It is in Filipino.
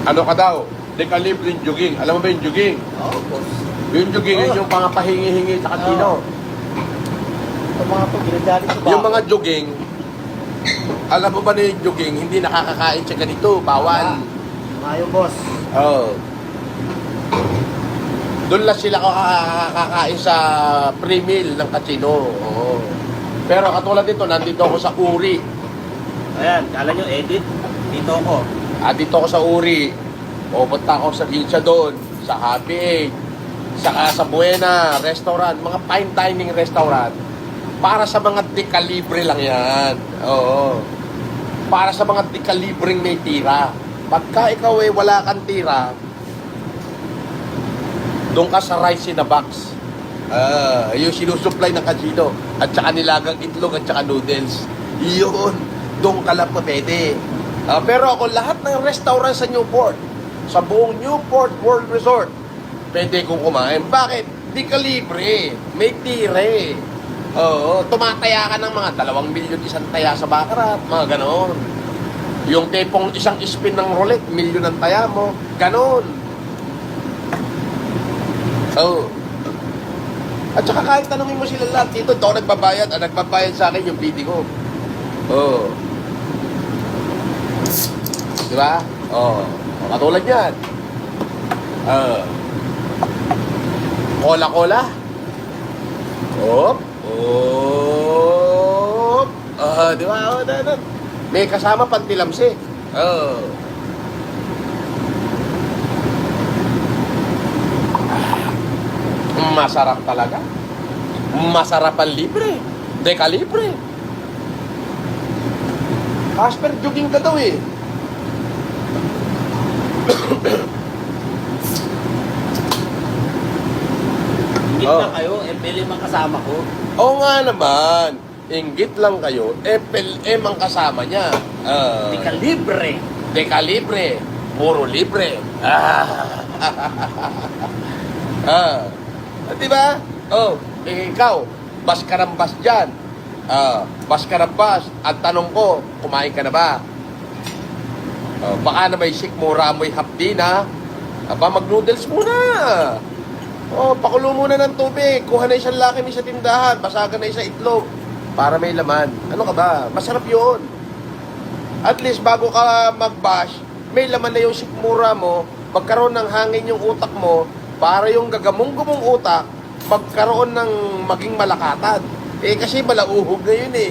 Ano ka daw? Decalibre jogging. Alam mo ba yung jogging? Oo, boss. Yung jogging, yun yung pangapahingi-hingi sa kasino. Ito mga po, ginagalit ko ba? Yung mga jogging, alam mo ba na yung jogging, hindi nakakakain siya ganito, bawal. Mayo, boss. Oo. Doon lang sila kakakain sa pre-meal ng casino. Oo. Pero katulad dito, nandito ako sa Uri. Ayan, kala nyo edit. Dito ako. Dito ako sa Uri. Pupunta ako sa Gilsa doon, sa Happy Eight, saka sa Buena restaurant, mga fine dining restaurant. Para sa mga dekalibre lang yan. Oo. Para sa mga dekalibreng may tira. Pagka ikaw wala kang tira, doon ka sa rice in a box. Yung sinusupply ng casino. At saka nilagang itlog at saka noodles. Yun. Doon ka lang pwede. Pero ako, lahat ng restaurant sa Newport, sa buong Newport World Resort, pwede kong kumain. Bakit? Di ka libre. May tire. Oo. Tumataya ka ng mga 2 milyon isang taya sa baccarat. Mga ganon. Yung tipong isang spin ng roulette, milyon ang taya mo. Ganon. Oo. At saka kahit tanongin mo sila lahat dito, ito ako nagbabayad. Nagbabayad sa akin yung BD ko. Oo. Diba? Oo. Katulad yan. Cola-cola. Op. Op. Diba? May kasama pantilamsi. Masarap talaga. Masarap ang libre. Dekalibre. Casper, jogging ka daw eh. Ingit na kayo, MLM ang kasama ko. Oo nga naman. Inggit lang kayo. FLM ang kasama niya. Dekalibre. Dekalibre. Puro libre. Diba? Ikaw, bas karambas dyan. Bas karambas. Ang tanong ko, kumain ka na ba? Baka na may sikmura mo'y hapdi na. Mag-noodles muna. Pakulo muna ng tubig. Kuha na isang laki sa tindahan. Basagan na isang itlog. Para may laman. Ano ka ba? Masarap yun. At least bago ka mag-bash, may laman na yung sikmura mo. Magkaroon ng hangin yung utak mo. Para yung gagamong-gumong utak, magkaroon ng maging malakatan. Kasi malauhog na yun eh.